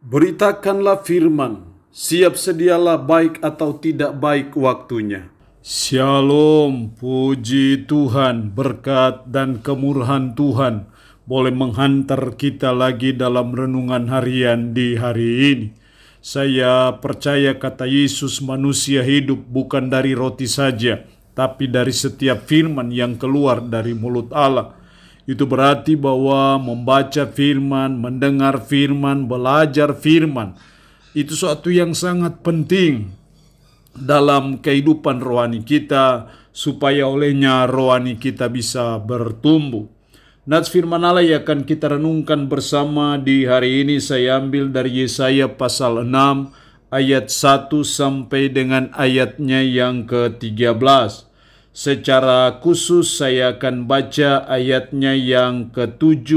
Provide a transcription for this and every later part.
Beritakanlah firman, siap sedialah baik atau tidak baik waktunya. Shalom, puji Tuhan, berkat dan kemurahan Tuhan boleh menghantar kita lagi dalam renungan harian di hari ini. Saya percaya kata Yesus, manusia hidup bukan dari roti saja, tapi dari setiap firman yang keluar dari mulut Allah. Itu berarti bahwa membaca firman, mendengar firman, belajar firman, itu suatu yang sangat penting dalam kehidupan rohani kita, supaya olehnya rohani kita bisa bertumbuh. Nats firman Allah yang akan kita renungkan bersama di hari ini saya ambil dari Yesaya pasal 6 ayat 1 sampai dengan ayatnya yang ke-13. Secara khusus saya akan baca ayatnya yang ke-7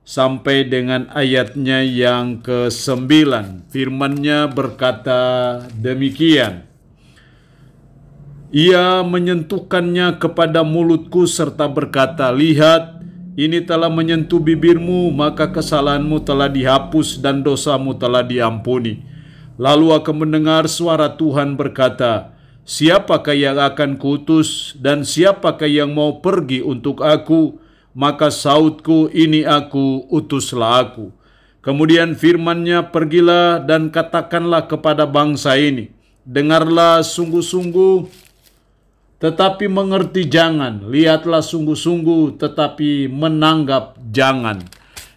sampai dengan ayatnya yang ke-9. Firman-Nya berkata demikian. Ia menyentuhkannya kepada mulutku serta berkata, lihat, ini telah menyentuh bibirmu, maka kesalahanmu telah dihapus dan dosamu telah diampuni. Lalu aku mendengar suara Tuhan berkata, siapakah yang akan kuutus dan siapakah yang mau pergi untuk aku? Maka sautku, ini aku, utuslah aku. Kemudian firman-Nya, pergilah dan katakanlah kepada bangsa ini, dengarlah sungguh-sungguh, tetapi mengerti jangan, lihatlah sungguh-sungguh, tetapi menanggap jangan.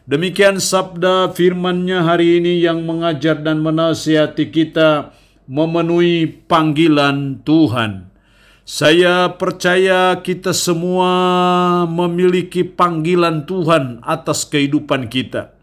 Demikian sabda firman-Nya hari ini yang mengajar dan menasihati kita memenuhi panggilan Tuhan. Saya percaya kita semua memiliki panggilan Tuhan atas kehidupan kita.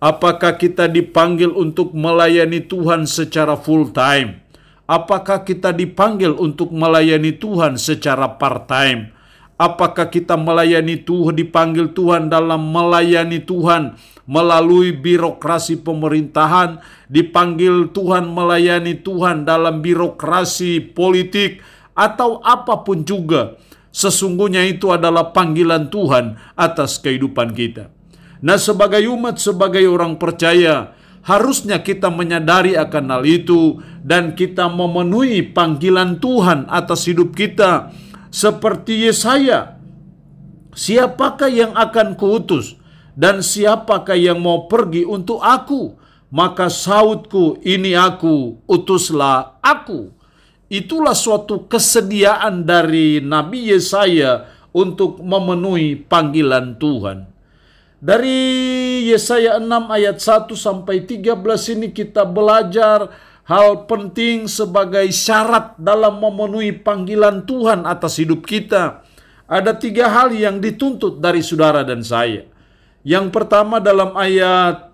Apakah kita dipanggil untuk melayani Tuhan secara full time? Apakah kita dipanggil untuk melayani Tuhan secara part time? Apakah kita melayani Tuhan, dipanggil Tuhan dalam melayani Tuhan melalui birokrasi pemerintahan, dipanggil Tuhan melayani Tuhan dalam birokrasi politik, atau apapun juga? Sesungguhnya itu adalah panggilan Tuhan atas kehidupan kita. Nah, sebagai umat, sebagai orang percaya, harusnya kita menyadari akan hal itu dan kita memenuhi panggilan Tuhan atas hidup kita. Seperti Yesaya, siapakah yang akan kuutus dan siapakah yang mau pergi untuk aku? Maka sautku, ini aku, utuslah aku. Itulah suatu kesediaan dari Nabi Yesaya untuk memenuhi panggilan Tuhan. Dari Yesaya 6 ayat 1 sampai 13 ini kita belajar hal penting sebagai syarat dalam memenuhi panggilan Tuhan atas hidup kita. Ada 3 hal yang dituntut dari saudara dan saya. Yang pertama dalam ayat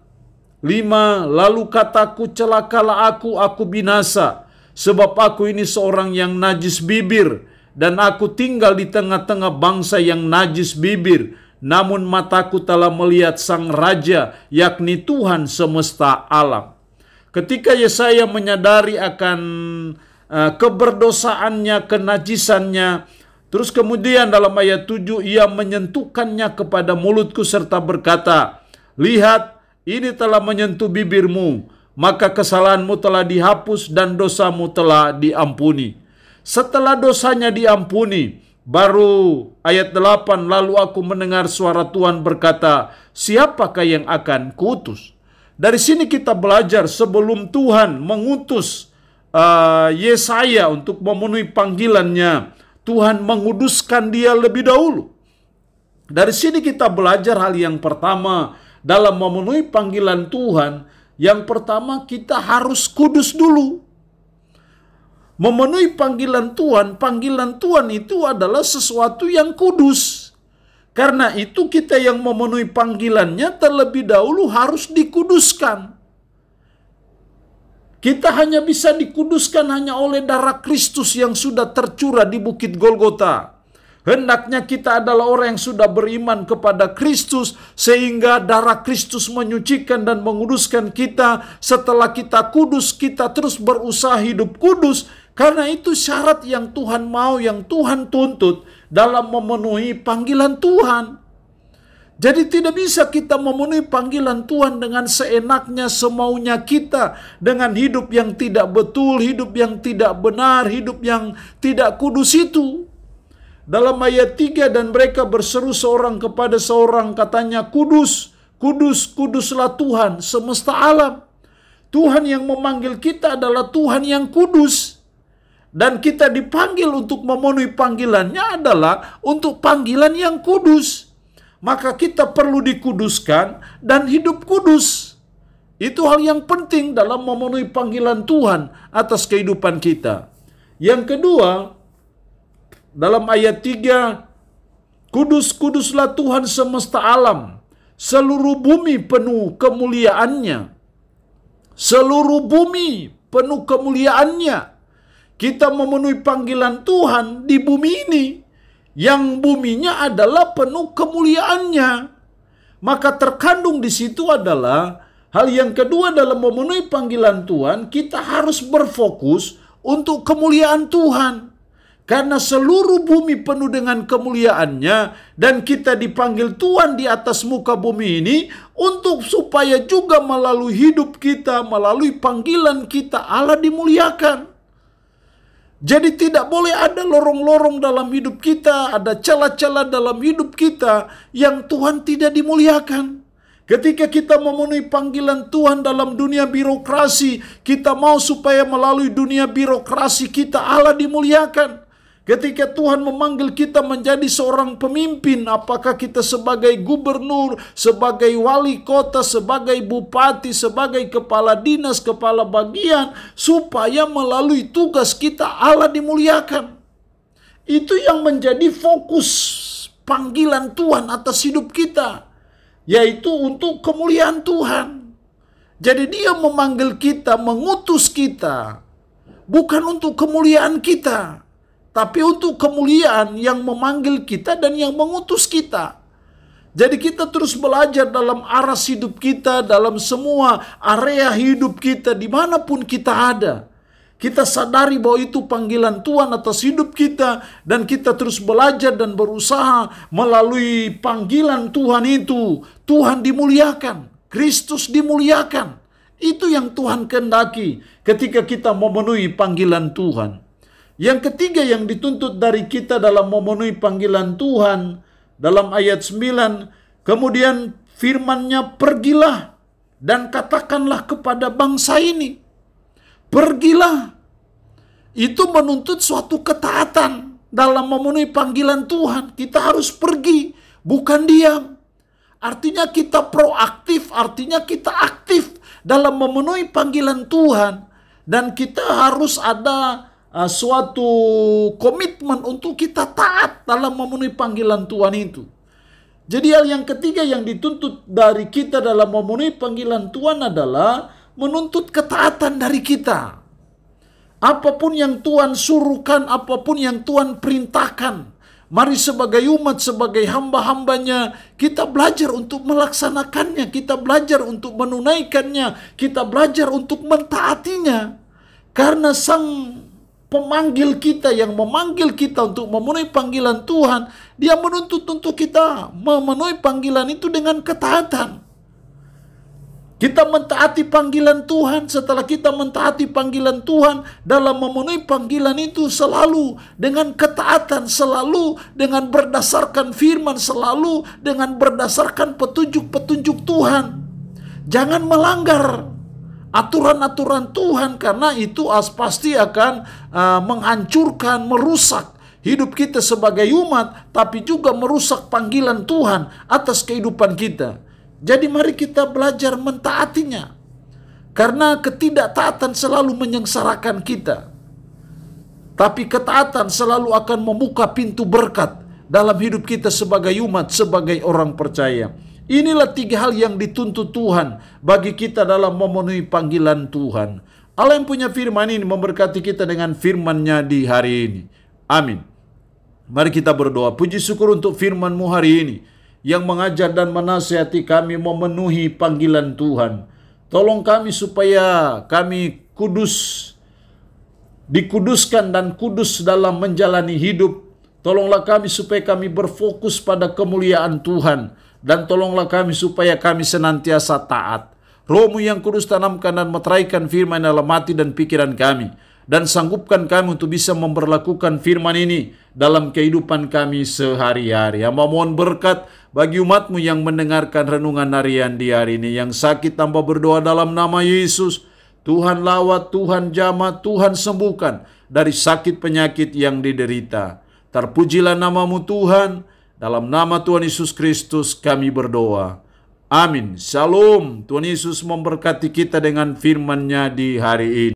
5, lalu kataku, celakalah aku binasa, sebab aku ini seorang yang najis bibir, dan aku tinggal di tengah-tengah bangsa yang najis bibir. Namun mataku telah melihat Sang Raja, yakni Tuhan semesta alam. Ketika Yesaya menyadari akan keberdosaannya, kenajisannya, terus kemudian dalam ayat 7, ia menyentuhkannya kepada mulutku serta berkata, lihat, ini telah menyentuh bibirmu, maka kesalahanmu telah dihapus dan dosamu telah diampuni. Setelah dosanya diampuni, baru ayat 8, lalu aku mendengar suara Tuhan berkata, siapakah yang akan kuutus? Dari sini kita belajar sebelum Tuhan mengutus Yesaya untuk memenuhi panggilannya, Tuhan menguduskan dia lebih dahulu. Dari sini kita belajar hal yang pertama dalam memenuhi panggilan Tuhan. Yang pertama, kita harus kudus dulu. Memenuhi panggilan Tuhan itu adalah sesuatu yang kudus. Karena itu kita yang memenuhi panggilannya terlebih dahulu harus dikuduskan. Kita hanya bisa dikuduskan hanya oleh darah Kristus yang sudah tercurah di Bukit Golgota. Hendaknya kita adalah orang yang sudah beriman kepada Kristus, sehingga darah Kristus menyucikan dan menguduskan kita. Setelah kita kudus, kita terus berusaha hidup kudus. Karena itu syarat yang Tuhan mau, yang Tuhan tuntut dalam memenuhi panggilan Tuhan. Jadi tidak bisa kita memenuhi panggilan Tuhan dengan seenaknya, semaunya kita, dengan hidup yang tidak betul, hidup yang tidak benar, hidup yang tidak kudus itu. Dalam ayat 3, dan mereka berseru seorang kepada seorang, katanya, kudus, kudus, kuduslah Tuhan semesta alam. Tuhan yang memanggil kita adalah Tuhan yang kudus. Dan kita dipanggil untuk memenuhi panggilannya adalah untuk panggilan yang kudus. Maka kita perlu dikuduskan dan hidup kudus. Itu hal yang penting dalam memenuhi panggilan Tuhan atas kehidupan kita. Yang kedua, dalam ayat 3, kudus, kuduslah Tuhan semesta alam. Seluruh bumi penuh kemuliaannya. Seluruh bumi penuh kemuliaannya. Kita memenuhi panggilan Tuhan di bumi ini, yang buminya adalah penuh kemuliaannya. Maka terkandung di situ adalah hal yang kedua dalam memenuhi panggilan Tuhan, kita harus berfokus untuk kemuliaan Tuhan. Karena seluruh bumi penuh dengan kemuliaannya, dan kita dipanggil Tuhan di atas muka bumi ini untuk supaya juga melalui hidup kita, melalui panggilan kita, Allah dimuliakan. Jadi tidak boleh ada lorong-lorong dalam hidup kita, ada celah-celah dalam hidup kita yang Tuhan tidak dimuliakan. Ketika kita memenuhi panggilan Tuhan dalam dunia birokrasi, kita mau supaya melalui dunia birokrasi kita Allah dimuliakan. Ketika Tuhan memanggil kita menjadi seorang pemimpin, apakah kita sebagai gubernur, sebagai wali kota, sebagai bupati, sebagai kepala dinas, kepala bagian, supaya melalui tugas kita Allah dimuliakan. Itu yang menjadi fokus panggilan Tuhan atas hidup kita, yaitu untuk kemuliaan Tuhan. Jadi Dia memanggil kita, mengutus kita, bukan untuk kemuliaan kita, tapi untuk kemuliaan yang memanggil kita dan yang mengutus kita. Jadi kita terus belajar dalam aras hidup kita, dalam semua area hidup kita, dimanapun kita ada. Kita sadari bahwa itu panggilan Tuhan atas hidup kita, dan kita terus belajar dan berusaha melalui panggilan Tuhan itu. Tuhan dimuliakan, Kristus dimuliakan. Itu yang Tuhan kehendaki ketika kita memenuhi panggilan Tuhan. Yang ketiga yang dituntut dari kita dalam memenuhi panggilan Tuhan, dalam ayat 9, kemudian firman-Nya, pergilah dan katakanlah kepada bangsa ini. Pergilah. Itu menuntut suatu ketaatan dalam memenuhi panggilan Tuhan. Kita harus pergi, bukan diam. Artinya kita proaktif, artinya kita aktif dalam memenuhi panggilan Tuhan. Dan kita harus ada suatu komitmen untuk kita taat dalam memenuhi panggilan Tuhan itu. Jadi hal yang ketiga yang dituntut dari kita dalam memenuhi panggilan Tuhan adalah menuntut ketaatan dari kita. Apapun yang Tuhan suruhkan, apapun yang Tuhan perintahkan, mari sebagai umat, sebagai hamba-hambanya, kita belajar untuk melaksanakannya, kita belajar untuk menunaikannya, kita belajar untuk mentaatinya. Karena Sang pemanggil kita, yang memanggil kita untuk memenuhi panggilan Tuhan, Dia menuntut untuk kita memenuhi panggilan itu dengan ketaatan. Kita mentaati panggilan Tuhan. Setelah kita mentaati panggilan Tuhan, dalam memenuhi panggilan itu selalu dengan ketaatan, selalu dengan berdasarkan firman, selalu dengan berdasarkan petunjuk-petunjuk Tuhan. Jangan melanggar aturan-aturan Tuhan, karena itu pasti akan menghancurkan, merusak hidup kita sebagai umat, tapi juga merusak panggilan Tuhan atas kehidupan kita. Jadi mari kita belajar mentaatinya, karena ketidaktaatan selalu menyengsarakan kita, tapi ketaatan selalu akan membuka pintu berkat dalam hidup kita sebagai umat, sebagai orang percaya. Inilah 3 hal yang dituntut Tuhan bagi kita dalam memenuhi panggilan Tuhan. Allah yang punya firman ini memberkati kita dengan firman-Nya di hari ini. Amin. Mari kita berdoa. Puji syukur untuk firman-Mu hari ini, yang mengajar dan menasihati kami memenuhi panggilan Tuhan. Tolong kami supaya kami kudus, dikuduskan dan kudus dalam menjalani hidup. Tolonglah kami supaya kami berfokus pada kemuliaan Tuhan dan tolonglah kami supaya kami senantiasa taat. Roh-Mu yang kudus tanamkan dan meteraikan firman dalam hati dan pikiran kami, dan sanggupkan kami untuk bisa memperlakukan firman ini dalam kehidupan kami sehari-hari. Hamba mohon berkat bagi umat-Mu yang mendengarkan renungan harian di hari ini. Yang sakit tambah berdoa dalam nama Yesus. Tuhan lawat, Tuhan jamah, Tuhan sembuhkan dari sakit penyakit yang diderita. Terpujilah nama-Mu Tuhan. Dalam nama Tuhan Yesus Kristus kami berdoa. Amin. Shalom. Tuhan Yesus memberkati kita dengan firman-Nya di hari ini.